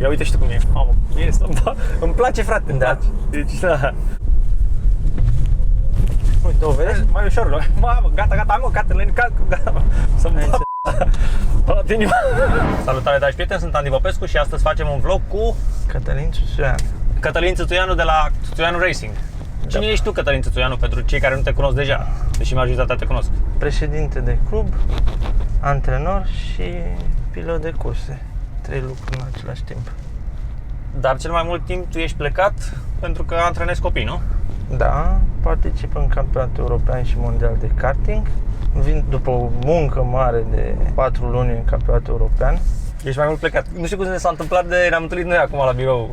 Ia uite și tu cum e. Mamă, îmi place, frate, îmi place. Deci, da. Uite, o vezi? Mai ușor, mamă, gata, mă, Cătălin, gata. Să-mi toată inima. Salutare, dragi prieteni, sunt Andy Popescu și astăzi facem un vlog cu Cătălin Țuțuian. Cătălin Țuțuianu de la Țuțuianu Racing. Cine ești tu, Cătălin Țuțuianu, pentru cei care nu te cunosc deja, deși majoritatea te cunosc? Președinte de club, antrenor și pilot de curse. 3 lucruri în același timp. Dar cel mai mult timp tu ești plecat pentru că antrenezi copii, nu? Da, particip în campionatul european și mondial de karting. Vin după o muncă mare de 4 luni în campionatul european. Ești mai mult plecat. Nu știu cum s-a întâmplat ne-am întâlnit noi acum la birou.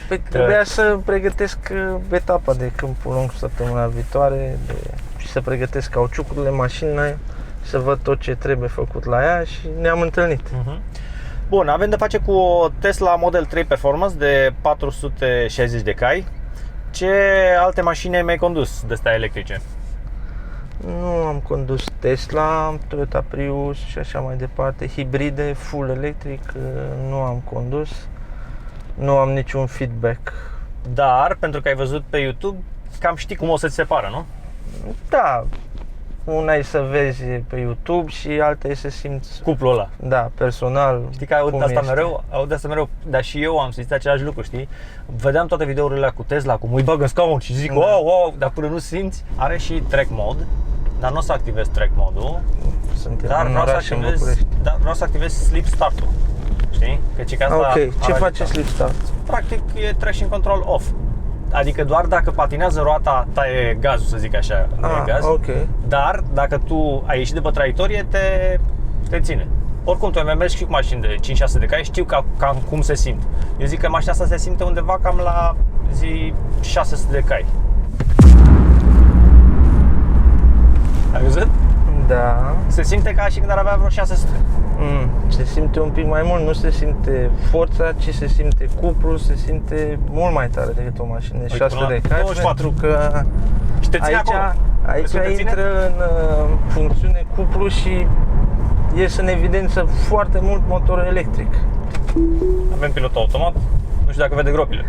Păi trebuia să pregătesc etapa de câmpul lung săptămâna viitoare și să pregătesc cauciucurile mașinii, să văd tot ce trebuie făcut la ea și ne-am întâlnit. Bun, avem de face cu o Tesla Model 3 Performance de 460 de cai. Ce alte mașini ai mai condus de astea electrice? Nu am condus Tesla, Toyota Prius și așa mai departe. Hibride, full electric, nu am condus. Nu am niciun feedback. Dar, pentru că ai văzut pe YouTube, cam știi cum o să-ți separă, nu? Da, una e să vezi pe YouTube și alta e să simți Cuplul ăla. Da, personal. Știi că aud asta mereu, dar și eu am simțit același lucru, știi? Vedeam toate videourile cu Tesla, cum îi bag în scaun și zic wow, dar până nu simți. Are și track mode, dar nu o să activez track mode-ul. Dar vreau să activez sleep start-ul. Știi? Că asta ok, ce face sleep start? Practic e traction control off. Adică doar dacă patinează roata, taie gazul, să zic așa, nu e gaz. Okay. Dar dacă tu ai ieșit de pe traiectorie, te ține. Oricum, tu ai mers și cu mașini de 5-6 de cai, știu cam cum se simt. Eu zic că mașina asta se simte undeva cam la 600 de cai. Ai văzut? Da. Se simte ca și când ar avea vreo 600. Se simte un pic mai mult, nu se simte forța, ci se simte cuplul, se simte mult mai tare decât o mașină de 600 de cai. Pentru că aici intră în funcțiune cuplu și iese în evidență foarte mult motorul electric. Avem pilot automat, nu știu dacă vede gropile.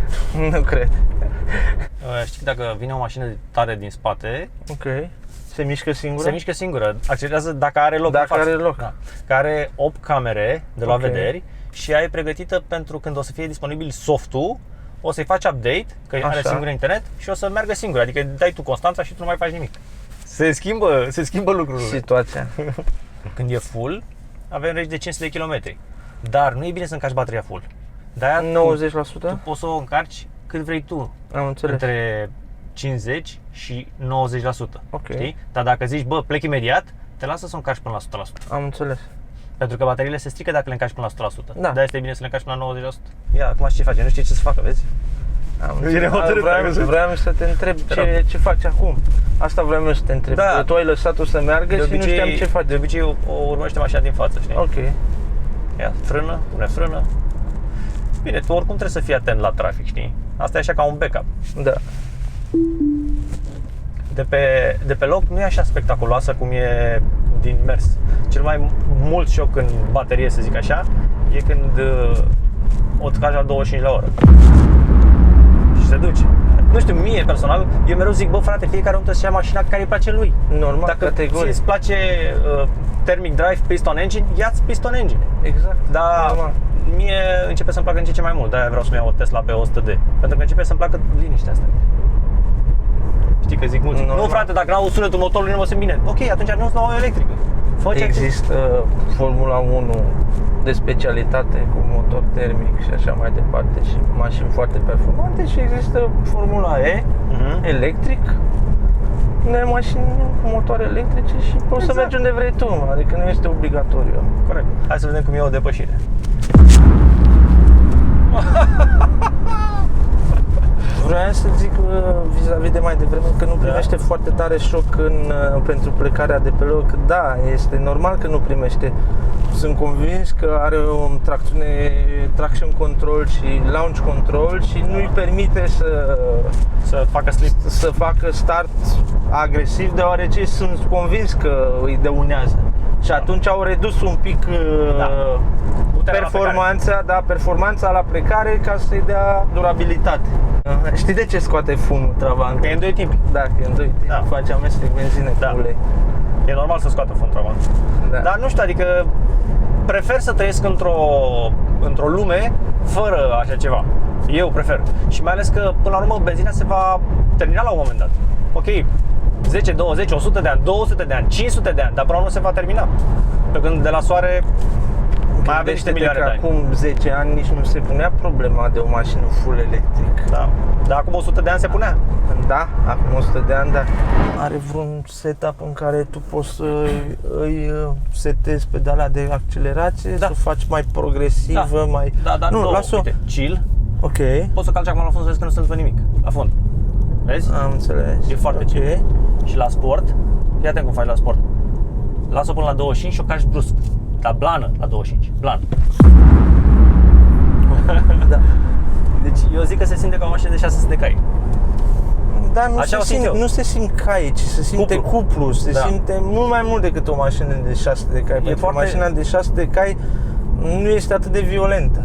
Nu cred. Știi că dacă vine o mașină tare din spate, se mișcă singură? Se mișcă singură, accelerează dacă are loc. Dacă are loc. Da. Care are 8 camere de la vederi și ea e pregătită pentru când o să fie disponibil softul, o să-i faci update, că are singur internet și o să meargă singur, adică dai tu Constanța și tu nu mai faci nimic. Se schimbă lucrurile. Situația. Când e full, avem range de 500 de km. Dar nu e bine să încarci bateria full. De-aia 90%? Tu poți să o încarci cât vrei tu. Am înțeles. Între 50 și 90%. Știi? Dar dacă zici, plec imediat, te lasă să o încarci până la 100%. Am înțeles. Pentru că bateriile se strică dacă le încarci până la 100%. Da. De-aia este bine să le încarci până la 90%. Ia, acum știi ce face, nu știi ce să facă, vezi? Vreau să te întreb ce faci acum. Asta vreau să te întreb. Da. Tu ai lăsat-o să meargă și nu știam ce faci. De obicei o urmărește mașina din față, știi? Ok. Ia, frână, pune frână. Bine, tu oricum trebuie să fii atent la trafic, știi? Asta e așa ca un backup. Da. De pe loc nu e așa spectaculoasă cum e din mers. Cel mai mult șoc în baterie, să zic așa, e când o tragi la 25 la oră și se duce. Nu știu, mie personal, eu mereu zic, frate, fiecare om trebuie să ia mașina care îi place lui. Normal, dacă categoric. ție îți place thermic drive, piston engine, ia-ți piston engine. Exact. Dar normal. Mie începe să-mi placă în ce mai mult, de-aia vreau să-mi iau o Tesla pe 100D. Pentru că începe să-mi placă liniștea asta. Știi că zic mulți, nu frate, dacă n-au sunetul motorului nu mă simt bine. Ok, atunci renunț la o electrică. Există Formula 1 de specialitate cu motor termic și așa mai departe și mașini foarte performante și există Formula E electric, mașini cu motoare electrice și poți să mergi unde vrei tu, adică nu este obligatoriu. Corect. Hai să vedem cum e o depășire. Vreau să zic vis-a-vis de mai devreme că nu primește foarte tare șoc pentru plecarea de pe loc. Da, este normal că nu primește. Sunt convins că are o traction control și launch control și nu îi permite să facă slip, să facă start agresiv, deoarece sunt convins că îi dăunează. Și atunci au redus un pic performanța la plecare ca să-i dea durabilitate. Știi de ce scoate fumul Trabant? Că e în 2 timpi. Da, că e în 2 timpi. Da. Face amestec benzină cu ulei. E normal să scoată fum Trabant. Da. Dar nu știu, adică prefer să trăiesc într-o lume fără așa ceva. Eu prefer. Și mai ales că, până la urmă, benzina se va termina la un moment dat. Ok, 10, 20, 100 de ani, 200 de ani, 500 de ani, dar până la urmă se va termina. Pe când de la soare mai avem niște milioane de ani. Acum 10 ani nici nu se punea problema de o mașină full electric. Da. Dar acum 100 de ani se punea. Da, acum 100 de ani, da. Are vreun setup în care tu poți să îi setezi pedala de accelerație, Da. să faci mai progresivă, mai... Da, dar nu, lasă-o. uite, chill. Ok. Poți să calci acum la fund să vezi că nu se văd nimic. La fund. Vezi? Am înțeles. E foarte chill. Și la sport, fii atent cum faci la sport. Lasă-o până la 25 și o calci brusc. Dar blană la 25. Blană. Da. Deci eu zic că se simte ca o mașină de 600 de cai. Dar nu se simt cai, ci se simte cuplu. Se simte mult mai mult decât o mașină de 600 de cai. Pentru că mașina de 600 de cai nu este atât de violentă.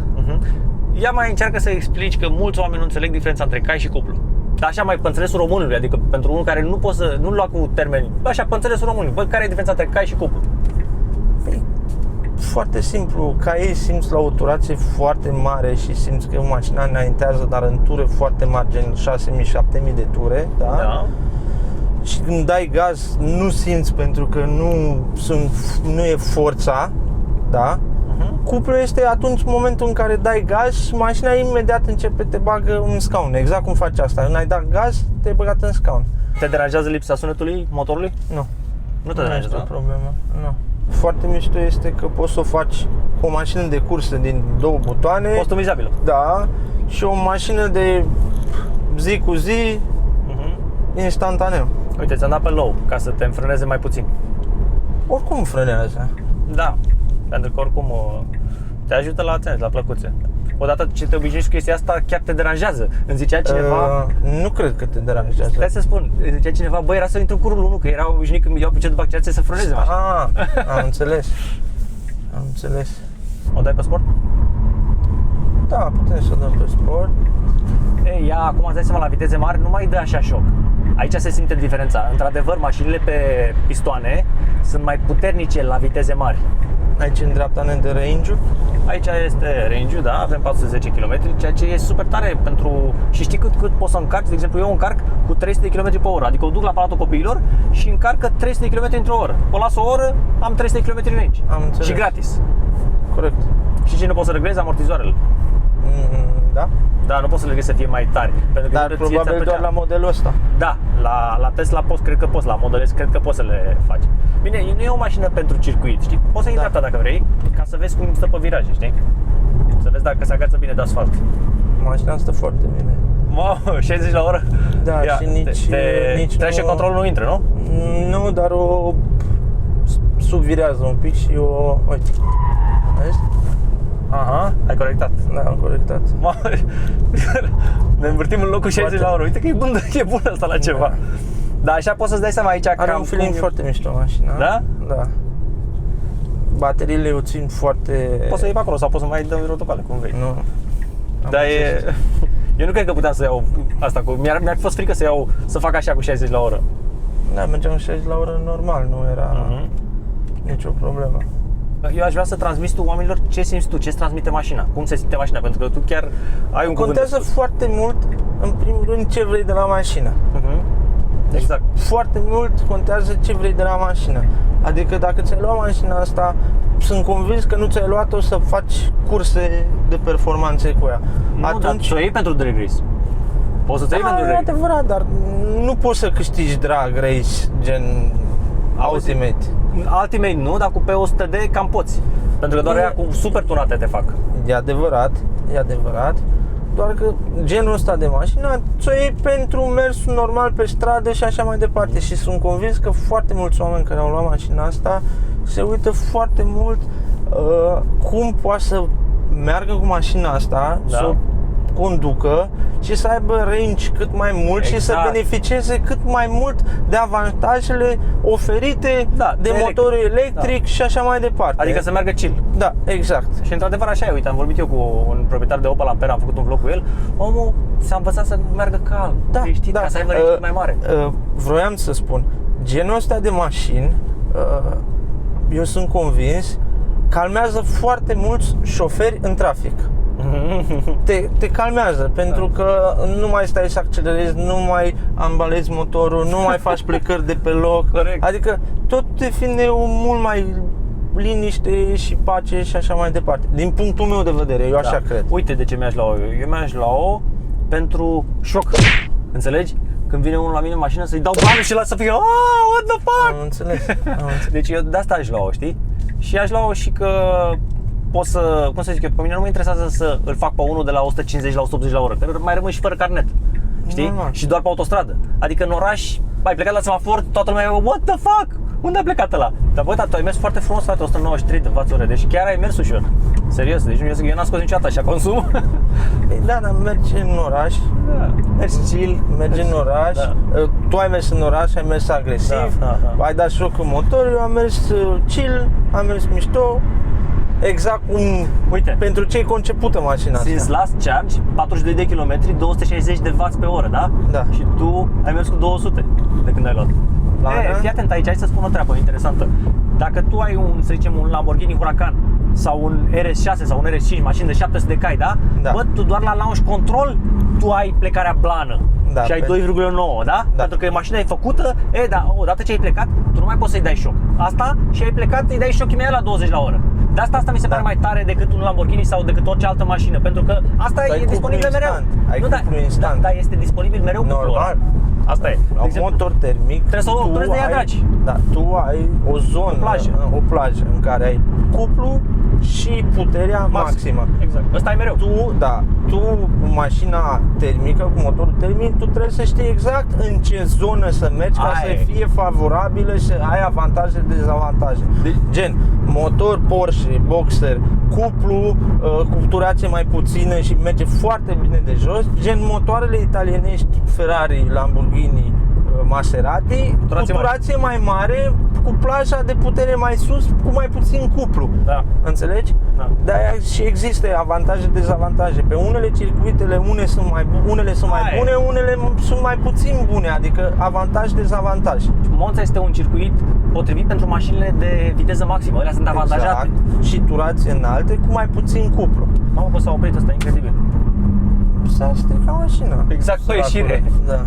Ia mai încearcă să explici că mulți oameni nu înțeleg diferența între cai și cuplu. Dar așa mai pe înțelesul românului, adică pentru unul care nu poți să nu-l lua cu termeni. Așa pe înțelesul românului. Bă, care e diferența între cai și cuplu? Păi, foarte simplu, caii simți la o turație foarte mare și simți că mașina înaintează, dar în ture foarte mari, gen 6.000-7.000 de ture, da? Da. Și când dai gaz nu simți pentru că nu e forța, da? Cuplul este atunci momentul în care dai gaz și mașina imediat începe te bagă în scaun, exact cum faci asta. Când ai dat gaz, te-ai băgat în scaun. Te deranjează lipsa sunetului motorului? Nu. Nu te deranjează, o problemă. Nu. Foarte mișto este că poți să o faci o mașină de cursă din 2 butoane. Customizabilă. Da. Și o mașină de zi cu zi, instantaneu. Uite, ți-am dat pe low ca să te înfrâneze mai puțin. Oricum frânează. Da. Pentru că oricum te ajută la plăcuțe. Odată ce te obișnuiești cu chestia asta, chiar te deranjează. Îmi zicea cineva... Nu cred că te deranjează. Stai să spun, îmi zicea cineva, băi, era să intru în curul 1, că era obișnuit când iau picior după accelerație să frâneze mașina. Am înțeles. Am înțeles. O dai pe sport? Da, putem să o dăm pe sport. Ei, ea acum îți dai seama, la viteze mari nu mai dă așa șoc. Aici se simte diferența. Într-adevăr, mașinile pe pistoane sunt mai puternice la viteze mari. Aici în dreapta ne dă range-ul. Aici este range-ul, da, avem 410 km, ceea ce e super tare pentru... Și știi cât poți să încarci? De exemplu, eu încarc cu 300 km pe oră, adică o duc la Palatul Copiilor și încarcă 300 km într-o oră. O las o oră, am 300 km range. Am înțeles. Și gratis. Corect. Și ce, nu poți să reglezi amortizoarele? Da. Da, nu poți să le reglezi să fie mai tari. Pentru că dar probabil doar la modelul ăsta. Da, la Tesla poți, cred că poți, la Model S cred că poți să le faci. Bine, nu e o mașină pentru circuit, știi? Poți să iei dreapta dacă vrei, ca să vezi cum stă pe viraje, știi? Să vezi dacă se agață bine de asfalt. Mașina stă foarte bine. Wow, 60 la oră? Da, și nici traction control nu intră, nu? Nu, dar o subvirează un pic și o... Uite, vezi? Aha, ai corectat. Da, am corectat. Ne învârtim în locul 60 la oră. Uite că e bună asta la ceva. Da. Dar așa poți să-ți dai seama aici are un feeling foarte mișto mașina. Da? Da. Bateriile o țin foarte... Poți să iei pe acolo sau poți să mai dai rotocale, cum vrei. Nu. Dar eu nu cred că puteam să iau asta cu... Mi-ar fi fost frică să fac așa cu 60 la oră. Da, mergeam 60 la oră normal, nu era nicio problemă. Eu aș vrea să transmiți tu oamenilor ce simți tu, ce-ți transmite mașina, cum se simte mașina, pentru că tu chiar ai un cuvânt. Contează foarte mult, în primul rând, ce vrei de la mașină. Exact. Foarte mult contează ce vrei de la mașină. Adică dacă ți-ai luat mașina asta, sunt convins că nu ți-ai luat-o să faci curse de performanțe cu ea. Nu, atunci... dar ți-o iei pentru drag race. Poți să-ți iei pentru drag race. E adevărat, dar nu poți să câștigi drag race gen Ultimate. Ultimate nu, dar cu P100D cam poți. Pentru că doar aia cu super tunate te fac. E adevărat, doar că genul ăsta de mașină ți-o iei pentru mersul normal pe stradă și așa mai departe. Și sunt convins că foarte mulți oameni care au luat mașina asta se uită foarte mult cum poate să meargă cu mașina asta, să o conducă și să aibă range cât mai mult și să Exact. beneficieze cât mai mult de avantajele oferite de motorul electric și așa mai departe. Adică să meargă chill. Da, exact. Și într-adevăr așa e, uite, am vorbit eu cu un proprietar de Opel Ampera, am făcut un vlog cu el. Omul s-a învățat să meargă calm, știi, ca să aibă range mai mare. Vroiam să spun, genul ăsta de mașini, eu sunt convins, calmează foarte mulți șoferi în trafic. Te calmează, pentru că nu mai stai să accelerezi, nu mai ambalezi motorul, nu mai faci plecări de pe loc. Corect. Adică tot devine mult mai liniște și pace și așa mai departe. Din punctul meu de vedere, eu așa cred. Uite de ce mi-aș lua eu mi-aș lua pentru șoc. Înțelegi? Când vine unul la mine în mașină să-i dau bani și la să fie what the fuck? Am înțeles. Deci eu de asta aș lua-o, știi? Și aș lua-o și că pot să, cum să zic eu, pe mine nu mă interesează să îl fac pe unul de la 150 la 180 la oră, că mai rămân și fără carnet, știi? Normal. Și doar pe autostradă. Adică în oraș, ai plecat la semafor, toată lumea e what the fuck? Unde a plecat ăla? Dar băi, tu ai mers foarte frumos, frate, 193 de față ore, deci chiar ai mers ușor. Serios, deci eu n-am scos niciodată așa consum. Da, dar mergi în oraș, Mergi chill, mergi în oraș, tu ai mers în oraș, ai mers agresiv, ai dat șoc în motor, eu am mers chill, am mers mișto, exact cum pentru ce e concepută mașina asta. Since last charge, 42 de km, 260 de W pe oră, da? Da. Și tu ai mers cu 200 de când ai luat. Fii atent aici, hai să spun o treabă interesantă. Dacă tu ai să zicem, un Lamborghini Huracan sau un RS6 sau un RS5, mașini de 700 de cai, da? Bă, tu doar la launch control, tu ai plecarea plană. Și ai 2,9, da? Pentru că mașina e făcută, dar odată ce ai plecat, tu nu mai poți să-i dai șoc. Asta și ai plecat, îi dai șoc imediat la 20 la oră. De asta mi se pare mai tare decât un Lamborghini sau decât orice altă mașină, pentru că asta e disponibil mereu. Ai cuplu instant. Da, este disponibil mereu cuplul ăla. Asta e. La un motor termic, trebuie să o turezi de ea, dragi. Da, tu ai o zonă, o plajă în care ai cuplu și puterea maximă. Exact. Ăsta e mereu. Tu cu mașina termică, cu motorul termic, tu trebuie să știi exact în ce zonă să mergi ca să fie favorabilă și să ai avantaje, dezavantaje. Gen, motor Porsche, Boxer, cuplu cu turație mai puțină și merge foarte bine de jos. Gen, motoarele italienești, Ferrari, Lamborghini, Maserati, cu turație mai mare, cu plaja de putere mai sus, cu mai puțin cuplu. Da. Înțelegi? Da. De-aia și există avantaje, dezavantaje. Pe unele circuitele unele sunt mai bune, unele sunt mai puțin bune, adică avantaj, dezavantaj. Monza este un circuit potrivit pentru mașinile de viteză maximă, alea sunt avantajate. Exact. Și turație înalte cu mai puțin cuplu. Mamă, s-a oprit ăsta, incredibil. S-a stricat mașina. Exact, pe ieșire. Da.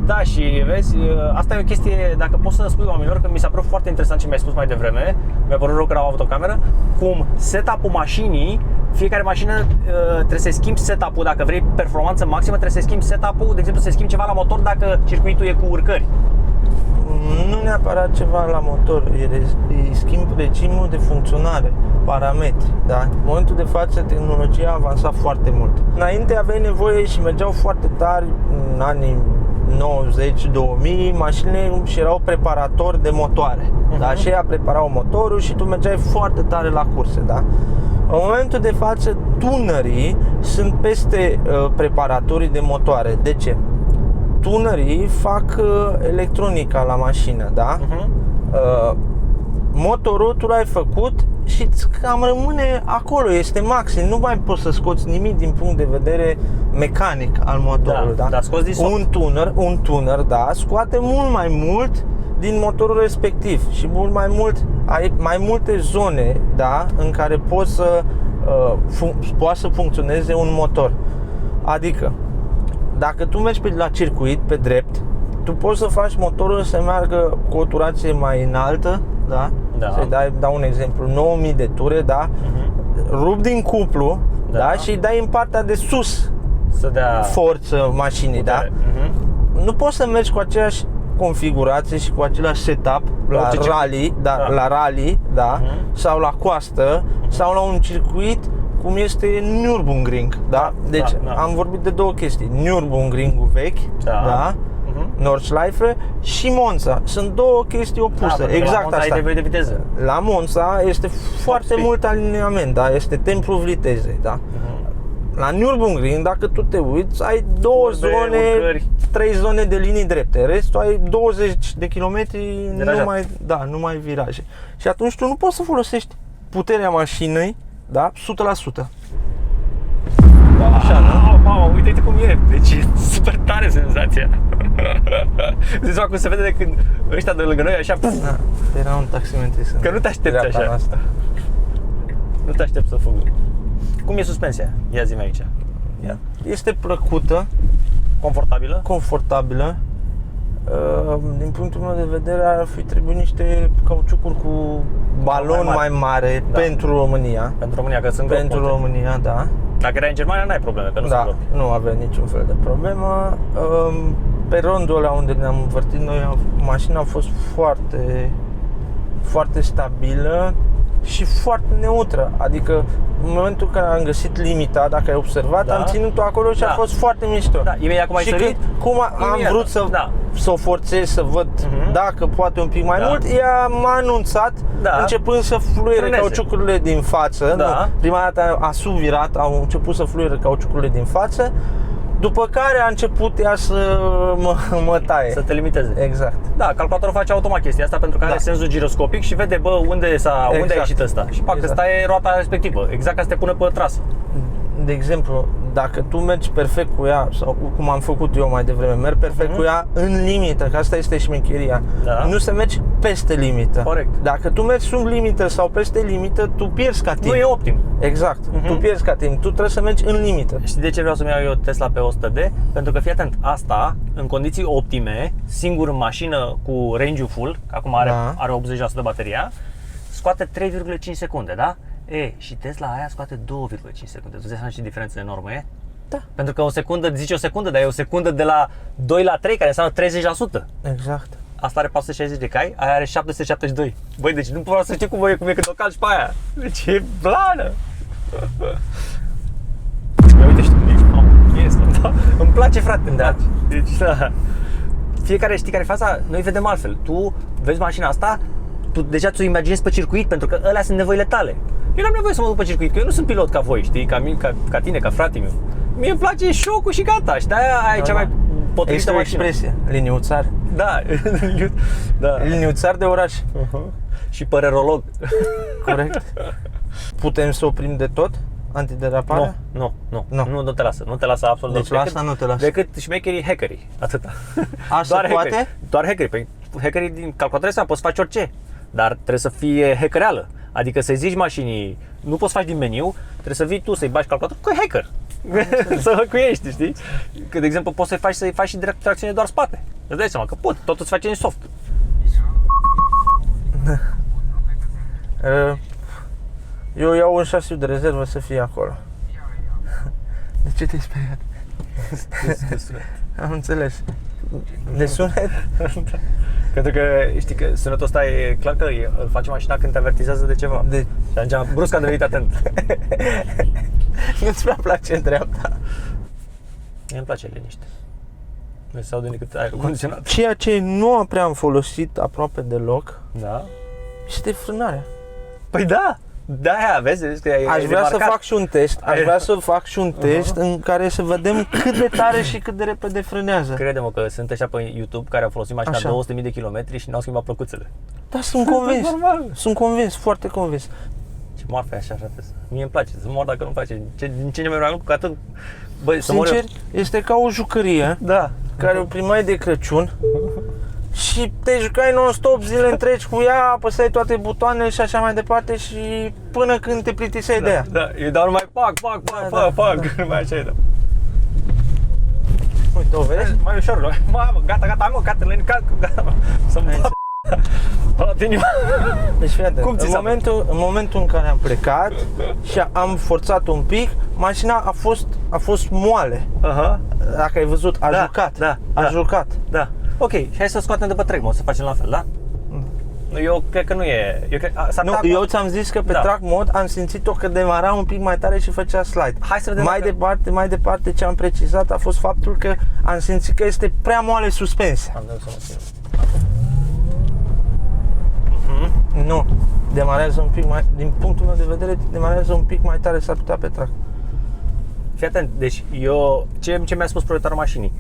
Da, și vezi, asta e o chestie, dacă poți să spui oamenilor, că mi s-a părut foarte interesant ce mi-ai spus mai devreme, mi-a părut rău că n-am avut o cameră, cum setup-ul mașinii, fiecare mașină trebuie să schimbi setup-ul, dacă vrei performanță maximă, trebuie să schimbi setup-ul, de exemplu să schimbi ceva la motor dacă circuitul e cu urcări. Nu neapărat ceva la motor, îi schimb regimul de funcționare, parametri, da? În momentul de față tehnologia a avansat foarte mult. Înainte aveai nevoie și mergeau foarte tari în anii 90-2000 mașinile și erau preparatori de motoare, da? Și ei preparau motorul și tu mergeai foarte tare la curse, da? În momentul de față tunerii sunt peste preparatorii de motoare. De ce? Tunerii fac electronica la mașină, da? Motorul tu l-ai făcut și cam rămâne acolo, este maxim, nu mai poți să scoți nimic din punct de vedere mecanic al motorului, da? Scoți din soft. Un tuner, da, scoate mult mai mult din motorul respectiv și mult mai mult, ai mai multe zone, da, în care poți să poate să funcționeze un motor. Adică dacă tu mergi la circuit pe drept, tu poți să faci motorul să meargă cu o turație mai înaltă, da? Să-i dau un exemplu, 9000 de ture, da? Rup din cuplu, da? Și îi dai în partea de sus să dea forță mașinii, da? Nu poți să mergi cu aceeași configurație și cu același setup la rally, la rally, da? Sau la coastă, sau la un circuit cum este Nürburgring, da? Deci am vorbit de două chestii, Nürburgringul vechi, da? Nordschleife și Monza. Sunt două chestii opuse, exact la asta. De viteză. La Monza este foarte mult alineament, da? Este templul vitezei, da? la Nürburgring, dacă tu te uiți, ai două Curbe, zone, urcări. 3 zone de linii drepte. Restul ai 20 de kilometri Virajat. numai viraje. Și atunci tu nu poți să folosești puterea mașinii, da, 100%. Așa, wow, uite cum e. Deci e super tare senzația. Deci cum se vede de când ăștia de lângă noi așa, puf, Da, era un taximetrist. că nu te aștepți dreapta așa. noastră. Nu te aștepți să fugă. Cum e suspensia? Ia zi-mi aici. Ia. Este plăcută, Confortabilă? confortabilă. Din punctul meu de vedere ar fi trebuit niște cauciucuri cu balon mai mare Da. pentru România. Pentru România, că sunt Pentru gropi multe. România, da. Dacă erai în Germania, n-ai probleme, că nu sunt Da, gropi. nu avea niciun fel de problemă. Pe rondul ăla unde ne-am învârtit noi, mașina a fost foarte stabilă și foarte neutră. Adică în momentul în care am găsit limita, dacă ai observat, Da. am ținut-o acolo și Da. a fost foarte mișto. Da, imediat cum ai și sărit, cum am imediat, vrut să o forțez, să văd dacă poate un pic mai Da. mult, ea m-a anunțat, Da. începând să fluiere Frâneze. cauciucurile din față. Da. Nu, prima dată a subvirat, au început să fluiere cauciucurile din față, după care a început ea să mă taie. să te limiteze. Exact. Da, calculatorul face automat chestia asta pentru că are Da. senzul giroscopic și vede, bă, unde a Exact. ieșit ăsta. Și pac, Exact. ăsta e roata respectivă, exact ca să te pună pe trasă. De exemplu, dacă tu mergi perfect cu ea, sau cum am făcut eu mai devreme, merg perfect cu ea în limită, că asta este șmecheria. Da. Nu să mergi peste limită. Corect. Dacă tu mergi sub limită sau peste limită, tu pierzi ca timp. Nu e optim. Exact. Tu pierzi ca timp. Tu trebuie să mergi în limită. Știi de ce vreau să-mi iau eu Tesla pe 100D? Pentru că, fii atent, asta, în condiții optime, singur în mașină cu range-ul full, acum are 80% bateria, scoate 3,5 secunde, da? Și Tesla aia scoate 2,5 secunde. Tu zici ce diferență enormă e? Da. Pentru că o secundă, zici o secundă, dar e o secundă de la 2 la 3, care înseamnă 30%. Exact. Asta are 460 de cai, aia are 772. Băi, deci nu pot să știu cum e când o calci pe aia. Deci e blană. Ia uite, da. Îmi place, frate, îmi place. Deci, da. Fiecare, știi care e faza? Noi vedem altfel. Tu vezi mașina asta, tu deja ți-o imaginezi pe circuit, pentru că alea sunt nevoile tale. Eu n-am nevoie să mă duc pe circuit, că eu nu sunt pilot ca voi, știi, ca tine, ca frate meu. Mie îmi place show-ul și gata, și de-aia e cea mai potrivită Este o mașină. expresie. Liniuțar. Da, da. Liniuțar de oraș. Și părerolog. Corect. Putem să oprim de tot? Antideraparea? Nu te lasă, nu te lasă absolut. Deci la asta nu te lasă. Decât șmecherii hackerii, atâta. Așa Doar poate? hackeri. Doar hackerii, păi hackerii din calculatorul ăsta poți face orice, dar trebuie să fie hackereală. Adică să-i zici mașinii, nu poți face din meniu, trebuie să vii tu să-i bagi calculatorul, că e hacker. Să hăcuiești, știi? Că de exemplu poți să-i faci și direct tracțiune doar spate. Îți dai seama că pot, totul se face în soft. Eu iau un șasiu de rezervă să fie acolo. De ce te-ai speriat? Am înțeles. De sunet? Pentru că știi că sunetul ăsta e clar că îl face mașina când te avertizează de ceva. De... Și atunci brusc am devenit atent. Nu-ți prea place în dreapta. Mie îmi place liniște. Nu se aude decât aerul condiționat. Ceea ce nu prea am folosit aproape deloc Da? este frânarea. Păi da! De-aia, vezi că e Aș vrea să remarcat. fac și un test, în care să vedem cât de tare și cât de repede frânează. Crede-mă că sunt așa pe YouTube care au folosit mașina Așa. 200.000 de kilometri și n-au schimbat plăcuțele. Da, sunt convins. Normal. Sunt convins, foarte convins. Ce marfă e așa, frate. Mie îmi place, să mor dacă nu-mi place. Din ce mai mult, cu atât... Băi, să mor eu. Sincer, este ca o jucărie Da. care o primeai de Crăciun și te jucai non-stop zile întregi cu ea, apăsai toate butoanele și așa mai departe și până când te plictiseai de ea. Da, eu dau numai pac, numai așa e, da. Uite, o vezi? Mai ușor, mamă, gata, mă, gata, să-mi bată inima. Deci fii atent, Cum ți s-a în momentul în care am plecat și am forțat un pic, mașina a fost moale. Aha. Dacă ai văzut, a Da, jucat. da, a da. jucat. Da. Ok, și hai să scoatem de pe track mode, să facem la fel, da? Eu cred că nu e... Nu, eu ți-am zis că pe Da. track mode am simțit-o că demara un pic mai tare și făcea slide. Hai să vedem Mai departe ce am precizat a fost faptul că am simțit că este prea moale suspensia. Am dat să mă țin. Nu, demarează un pic mai, din punctul meu de vedere, demarează un pic mai tare, s-ar putea pe track. fii atent, deci eu, ce mi-a spus proprietarul mașinii?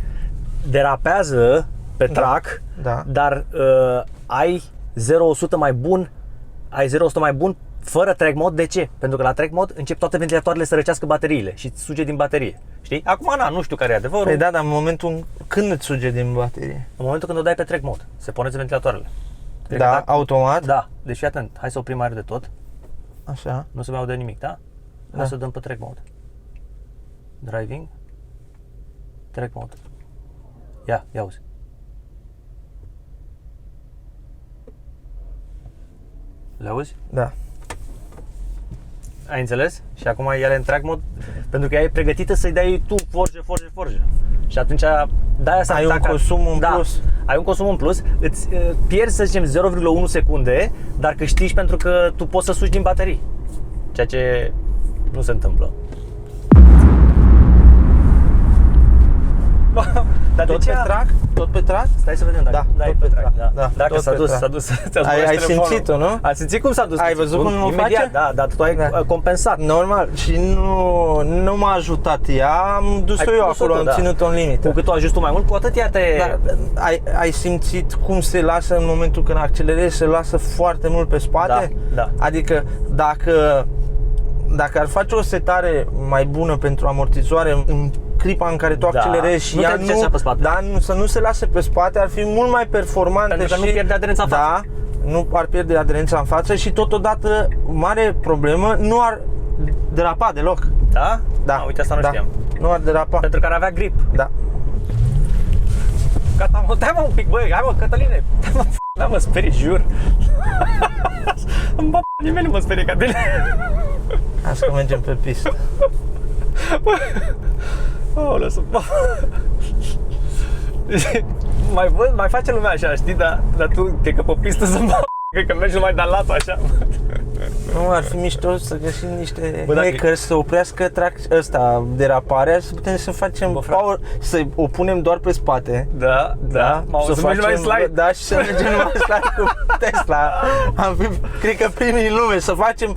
Derapează pe track, da. dar ai 0-100 mai bun, fără track mode. De ce? Pentru că la track mode încep toate ventilatoarele să răcească bateriile și îți suge din baterie. Știi? Acum, nu știu care e adevărul. Păi da, dar în momentul când îți suge din baterie? În momentul când o dai pe track mode, se pornește ventilatoarele. Da, automat? Da, deci fii atent, hai să oprim aer de tot. Așa. Nu se mai aude nimic, da? Hai să dăm pe track mode. Driving. Track mode. Ia auzi. Le auzi? Da. Ai înțeles? Și acum ele în track mode, pentru că ea e pregătită să-i dai tu forge. Și atunci de-aia ai un consum în plus. Ai un consum în plus, îți pierzi, să zicem, 0,1 secunde, dar câștigi pentru că tu poți să sugi din baterii. Ceea ce nu se întâmplă. Dar Tot pe track? Tot pe track? Stai să vedem dacă tot pe track. Da, dacă s-a dus. Ai simțit-o, nu? Ai simțit cum s-a dus? Ai văzut cum o face? Da, dar tu ai compensat. Normal. Și nu m-a ajutat ea, am dus-o eu acolo, am ținut-o în limită. Cu cât o ajuți tu mai mult, cu atât ea te... Ai simțit cum se lasă în momentul când accelerezi, se lasă foarte mult pe spate? Da. Adică dacă ar face o setare mai bună pentru amortizoare în clipa în care tu accelerezi și ea să nu se lase pe spate, ar fi mult mai performantă. Pentru că nu pierde aderența în față. Da, nu ar pierde aderența în față și totodată, mare problemă, nu ar derapa deloc. Da? Da. Uite, asta nu știam. Nu ar derapa. Pentru că ar avea grip. Da. Gata, mă, dai-mă un pic, băi, hai mă, Cătăline. Da, mă sperii, jur. Nimeni nu mă sperie ca tine. Hai să mergem pe pistă. Mai face lumea așa, știi, dar tu, cred că pe pistă cred că mergi numai de-a latul așa. Nu, ar fi mișto să găsim niște hackers să oprească deraparea, să putem să facem power, să o punem doar pe spate. Da. Să mergem mai slide. Da, și să mergem numai slide cu Tesla. Am fi, cred că primii în lume, să facem.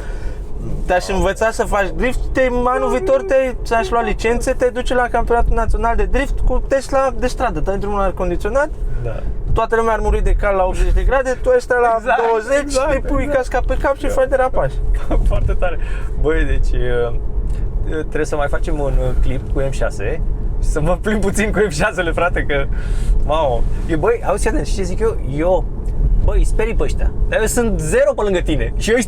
Te-aș învăța să faci drift, anul viitor ți-aș lua licențe, te duci la campionatul național de drift cu Tesla de stradă, dai într-un aer condiționat, toată lumea ar muri de cal la 80 de grade, tu ai stai la 20, te pui casca pe cap și faci derapaj. Foarte tare. Băi, deci trebuie să mai facem un clip cu M6 și să mă plimb puțin cu M6-le, frate, că mamă. Băi, auzi, ce zic eu? Băi, îi sperii pe ăștia. Dar eu sunt zero pe lângă tine. Și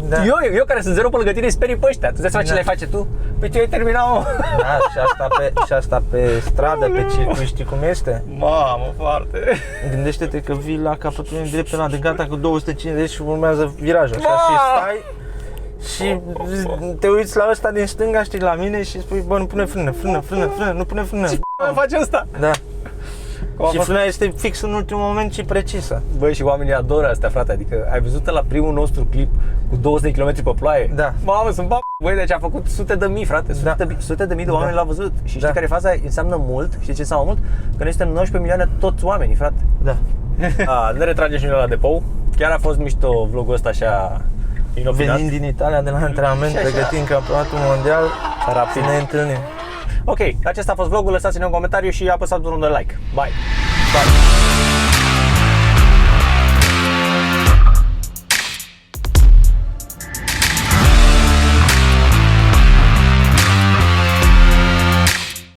eu care sunt zero pe lângă tine, îi sperii pe ăștia. Tu îți dai seama ce le face tu? Păi tu ai terminat, mă. Da, și asta pe stradă, pe circuit, știi cum este? Mamă, foarte. Gândește-te că vii la capătul unui drept penal de gata cu 250 și urmează virajul așa și stai și te uiți la ăsta din stânga, știi, la mine și spui, bă, nu pune frână, nu pune frână. Ce face ăsta? Da. Și frâna este fix în ultimul moment și precisă. Băi, și oamenii adoră astea, frate, adică ai văzut la primul nostru clip cu 200 de km pe ploaie? Da. Mamă, sunt băi, deci a făcut sute de mii, frate, sute de mii de oameni l-au văzut. Și știi care e faza? Înseamnă mult, știi ce înseamnă mult? Că noi suntem 19 milioane toți oamenii, frate. Da. Ne retragem și noi la depou. Chiar a fost mișto vlogul ăsta așa inopinat. Venind din Italia de la antrenament, pregătind campionatul mondial, rapid ne întâlnim. Ok, acesta a fost vlogul, lăsați-ne un comentariu și apăsați butonul de like. Bye!